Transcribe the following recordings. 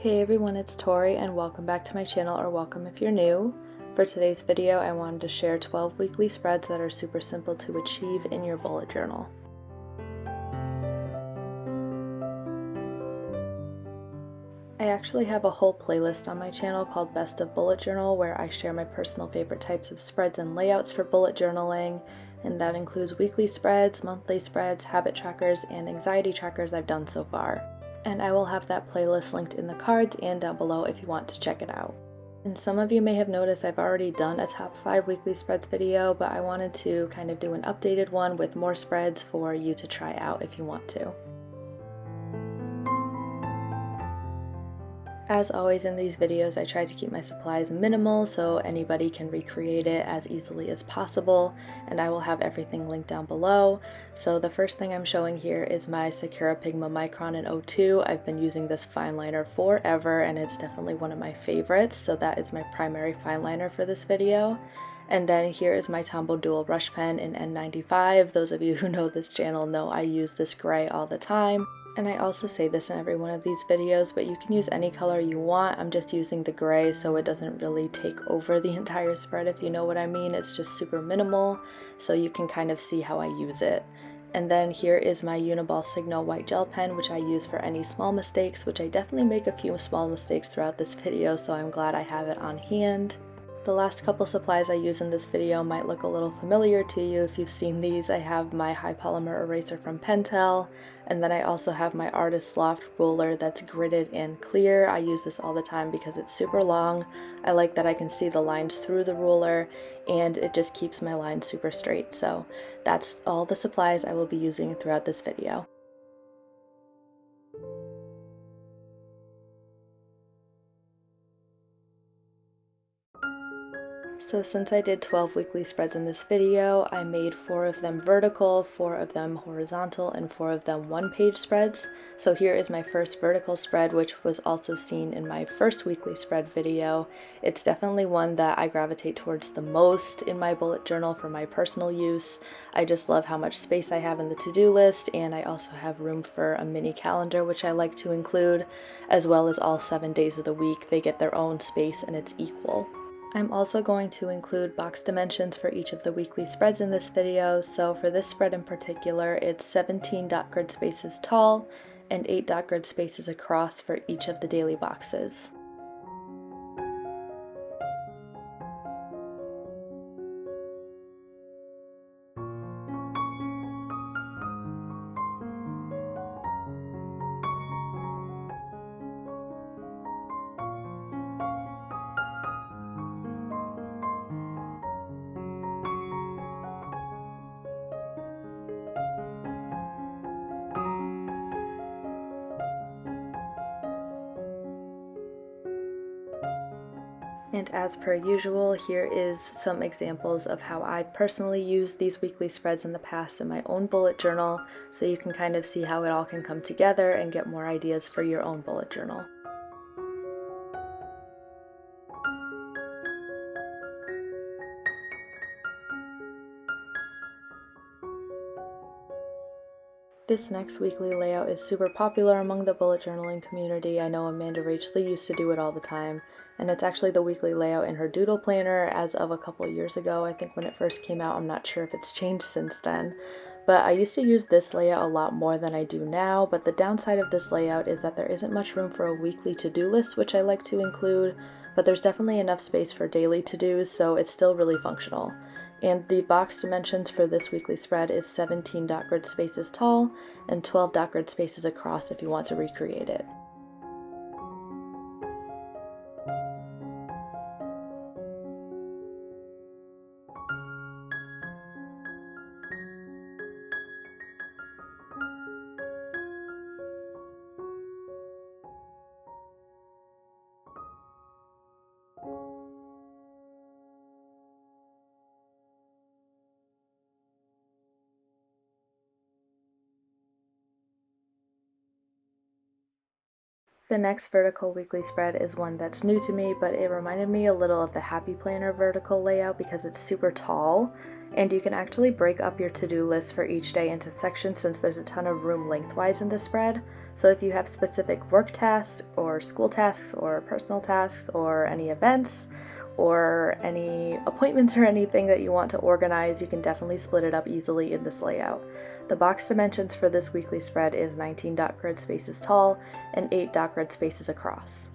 Hey everyone, it's Tori and welcome back to my channel, or welcome if you're new. For today's video, I wanted to share 12 weekly spreads that are super simple to achieve in your bullet journal. I actually have a whole playlist on my channel called Best of Bullet Journal where I share my personal favorite types of spreads and layouts for bullet journaling, and that includes weekly spreads, monthly spreads, habit trackers, and anxiety trackers I've done so far. And I will have that playlist linked in the cards and down below if you want to check it out. And some of you may have noticed I've already done a top 5 weekly spreads video, but I wanted to kind of do an updated one with more spreads for you to try out if you want to. As always in these videos, I try to keep my supplies minimal so anybody can recreate it as easily as possible, and I will have everything linked down below. So the first thing I'm showing here is my Sakura Pigma Micron in 02. I've been using this fine liner forever and it's definitely one of my favorites, so that is my primary fine liner for this video. And then here is my Tombow Dual Brush Pen in N95. Those of you who know this channel know I use this gray all the time. And I also say this in every one of these videos, but you can use any color you want. I'm just using the gray so it doesn't really take over the entire spread, if you know what I mean. It's just super minimal, so you can kind of see how I use it. And then here is my Uniball Signal white gel pen, which I use for any small mistakes, which I definitely make a few small mistakes throughout this video, so I'm glad I have it on hand. The last couple supplies I use in this video might look a little familiar to you if you've seen these. I have my high polymer eraser from Pentel, and then I also have my Artist Loft ruler that's gridded and clear. I use this all the time because it's super long. I like that I can see the lines through the ruler, and it just keeps my lines super straight. So that's all the supplies I will be using throughout this video. So since I did 12 weekly spreads in this video, I made 4 of them vertical, 4 of them horizontal, and 4 of them one-page spreads. So here is my first vertical spread, which was also seen in my first weekly spread video. It's definitely one that I gravitate towards the most in my bullet journal for my personal use. I just love how much space I have in the to-do list, and I also have room for a mini calendar, which I like to include, as well as all 7 days of the week. They get their own space and it's equal. I'm also going to include box dimensions for each of the weekly spreads in this video. So for this spread in particular, it's 17 dot grid spaces tall and 8 dot grid spaces across for each of the daily boxes. And as per usual, here is some examples of how I've personally used these weekly spreads in the past in my own bullet journal, so you can kind of see how it all can come together and get more ideas for your own bullet journal. This next weekly layout is super popular among the bullet journaling community. I know Amanda Rachley used to do it all the time, and it's actually the weekly layout in her doodle planner as of a couple years ago. I think when it first came out, I'm not sure if it's changed since then. But I used to use this layout a lot more than I do now, but the downside of this layout is that there isn't much room for a weekly to-do list, which I like to include, but there's definitely enough space for daily to-dos, so it's still really functional. And the box dimensions for this weekly spread is 17 dot grid spaces tall and 12 dot grid spaces across if you want to recreate it. The next vertical weekly spread is one that's new to me, but it reminded me a little of the Happy Planner vertical layout because it's super tall. And you can actually break up your to-do list for each day into sections since there's a ton of room lengthwise in the spread. So if you have specific work tasks or school tasks or personal tasks or any events or any appointments or anything that you want to organize, you can definitely split it up easily in this layout. The box dimensions for this weekly spread is 19 dot grid spaces tall and 8 dot grid spaces across.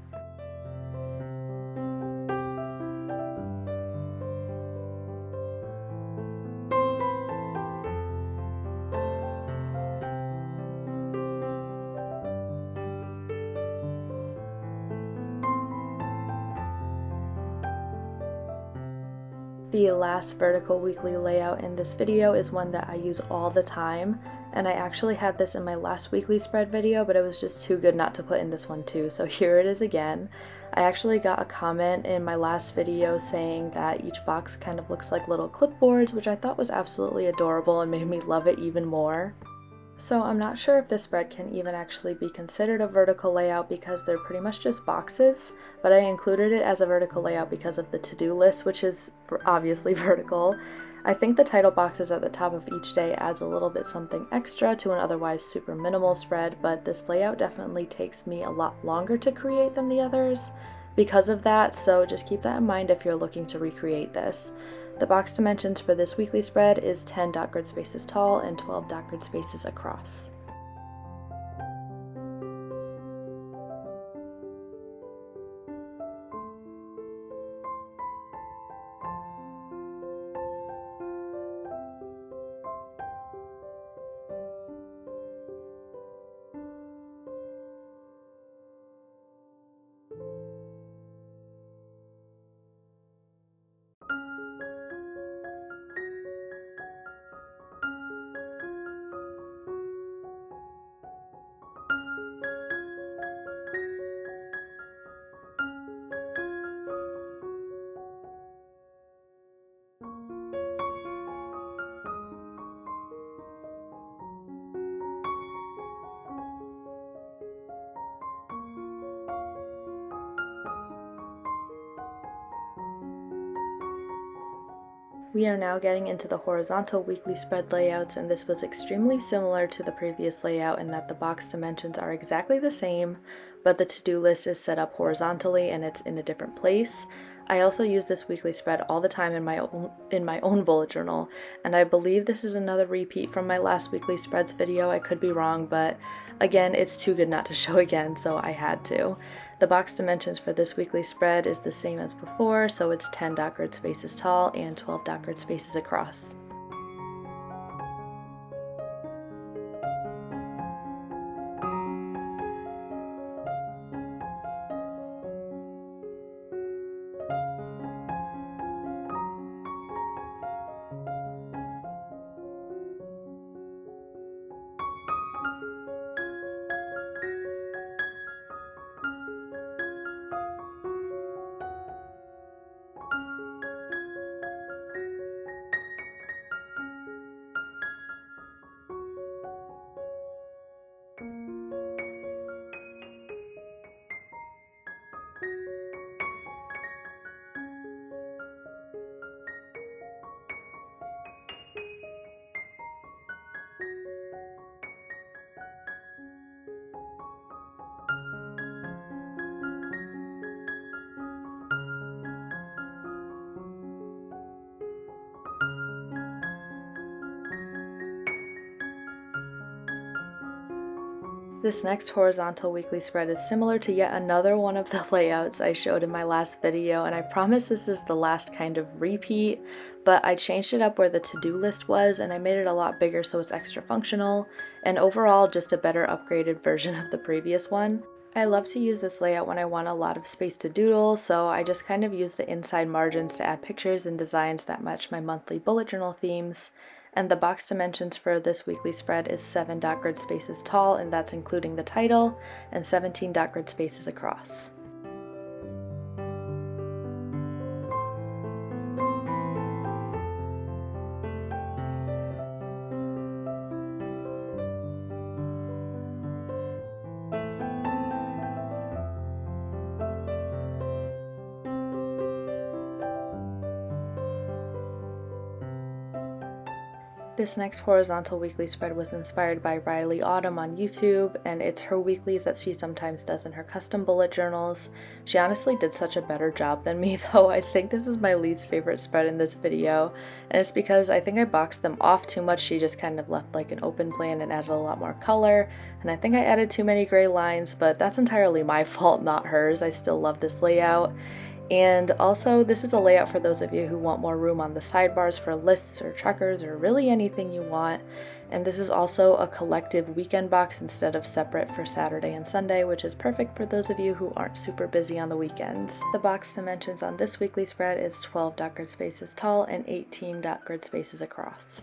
The last vertical weekly layout in this video is one that I use all the time, and I actually had this in my last weekly spread video, but it was just too good not to put in this one too, so here it is again. I actually got a comment in my last video saying that each box kind of looks like little clipboards, which I thought was absolutely adorable and made me love it even more. So I'm not sure if this spread can even actually be considered a vertical layout because they're pretty much just boxes, but I included it as a vertical layout because of the to-do list, which is obviously vertical. I think the title boxes at the top of each day adds a little bit something extra to an otherwise super minimal spread, but this layout definitely takes me a lot longer to create than the others because of that, so just keep that in mind if you're looking to recreate this. The box dimensions for this weekly spread is 10 dot grid spaces tall and 12 dot grid spaces across. We are now getting into the horizontal weekly spread layouts, and this was extremely similar to the previous layout in that the box dimensions are exactly the same, but the to-do list is set up horizontally and it's in a different place. I also use this weekly spread all the time in my own bullet journal, and I believe this is another repeat from my last weekly spreads video. I could be wrong, but again, it's too good not to show again, so I had to. The box dimensions for this weekly spread is the same as before, so it's 10 dot grid spaces tall and 12 dot grid spaces across. This next horizontal weekly spread is similar to yet another one of the layouts I showed in my last video, and I promise this is the last kind of repeat, but I changed it up where the to-do list was and I made it a lot bigger so it's extra functional, and overall just a better upgraded version of the previous one. I love to use this layout when I want a lot of space to doodle, so I just kind of use the inside margins to add pictures and designs that match my monthly bullet journal themes. And the box dimensions for this weekly spread is 7 dot grid spaces tall, and that's including the title, and 17 dot grid spaces across. This next horizontal weekly spread was inspired by Riley Autumn on YouTube, and it's her weeklies that she sometimes does in her custom bullet journals. She honestly did such a better job than me though. I think this is my least favorite spread in this video, and it's because I think I boxed them off too much. She just kind of left like an open plan and added a lot more color, and I think I added too many gray lines, but that's entirely my fault, not hers. I still love this layout. And also, this is a layout for those of you who want more room on the sidebars for lists or trackers or really anything you want. And this is also a collective weekend box instead of separate for Saturday and Sunday, which is perfect for those of you who aren't super busy on the weekends. The box dimensions on this weekly spread is 12 dot grid spaces tall and 18 dot grid spaces across.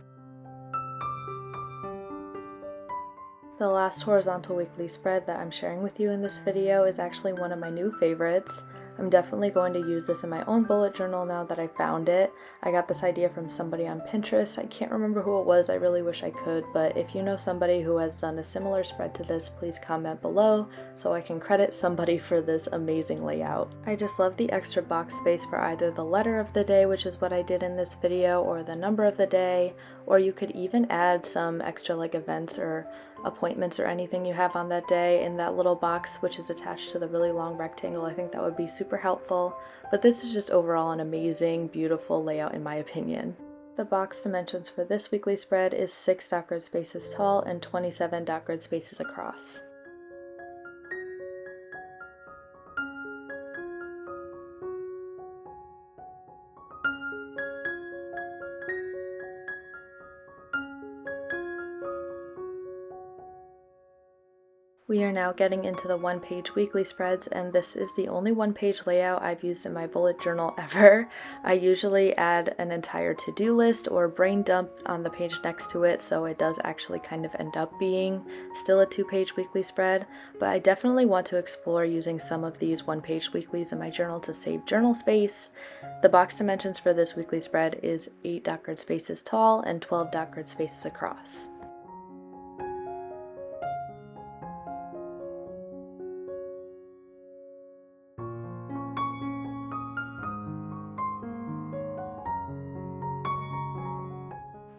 The last horizontal weekly spread that I'm sharing with you in this video is actually one of my new favorites. I'm definitely going to use this in my own bullet journal now that I found it. I got this idea from somebody on Pinterest. I can't remember who it was. I really wish I could, but if you know somebody who has done a similar spread to this, please comment below so I can credit somebody for this amazing layout. I just love the extra box space for either the letter of the day, which is what I did in this video, or the number of the day, or you could even add some extra like events or appointments or anything you have on that day in that little box, which is attached to the really long rectangle. I think that would be super helpful, but this is just overall an amazing, beautiful layout in my opinion. The box dimensions for this weekly spread is 6 dot grid spaces tall and 27 dot grid spaces across. We are now getting into the one-page weekly spreads, and this is the only one-page layout I've used in my bullet journal ever. I usually add an entire to-do list or brain dump on the page next to it, so it does actually kind of end up being still a 2-page weekly spread, but I definitely want to explore using some of these one-page weeklies in my journal to save journal space. The box dimensions for this weekly spread is 8 dot grid spaces tall and 12 dot grid spaces across.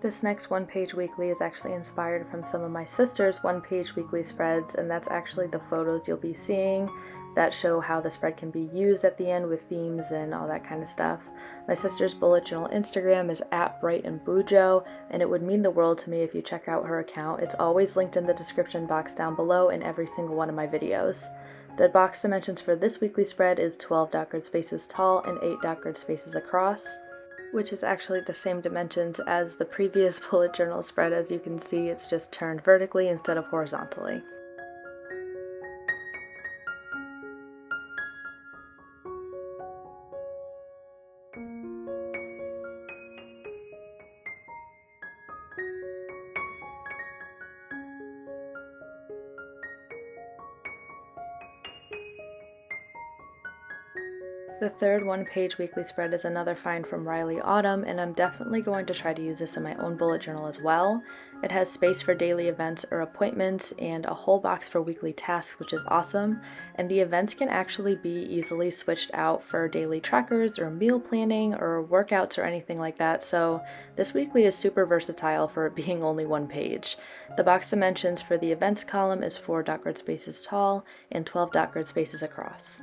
This next one-page weekly is actually inspired from some of my sister's one-page weekly spreads, and that's actually the photos you'll be seeing that show how the spread can be used at the end with themes and all that kind of stuff. My sister's bullet journal Instagram is @brightonbujo, and it would mean the world to me if you check out her account. It's always linked in the description box down below in every single one of my videos. The box dimensions for this weekly spread is 12 dot grid spaces tall and 8 dot grid spaces across, which is actually the same dimensions as the previous bullet journal spread. As you can see, it's just turned vertically instead of horizontally. The third one-page weekly spread is another find from Riley Autumn, and I'm definitely going to try to use this in my own bullet journal as well. It has space for daily events or appointments and a whole box for weekly tasks, which is awesome, and the events can actually be easily switched out for daily trackers or meal planning or workouts or anything like that, so this weekly is super versatile for it being only one page. The box dimensions for the events column is 4 dot grid spaces tall and 12 dot grid spaces across.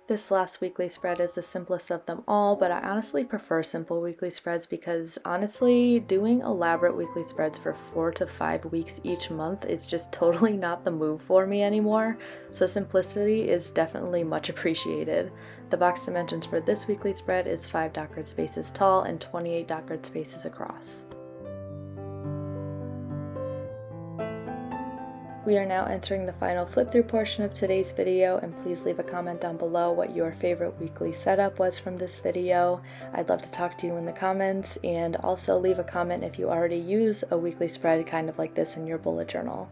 This last weekly spread is the simplest of them all, but I honestly prefer simple weekly spreads because honestly, doing elaborate weekly spreads for 4 to 5 weeks each month is just totally not the move for me anymore, so simplicity is definitely much appreciated. The box dimensions for this weekly spread is 5 dot grid spaces tall and 28 dot grid spaces across. We are now entering the final flip through portion of today's video, and please leave a comment down below what your favorite weekly setup was from this video. I'd love to talk to you in the comments, and also leave a comment if you already use a weekly spread kind of like this in your bullet journal.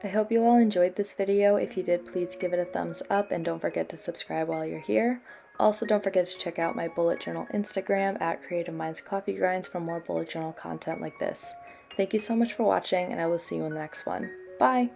I hope you all enjoyed this video. If you did, please give it a thumbs up and don't forget to subscribe while you're here. Also, don't forget to check out my bullet journal Instagram at Creative Minds Coffee Grinds for more bullet journal content like this. Thank you so much for watching, and I will see you in the next one. Bye!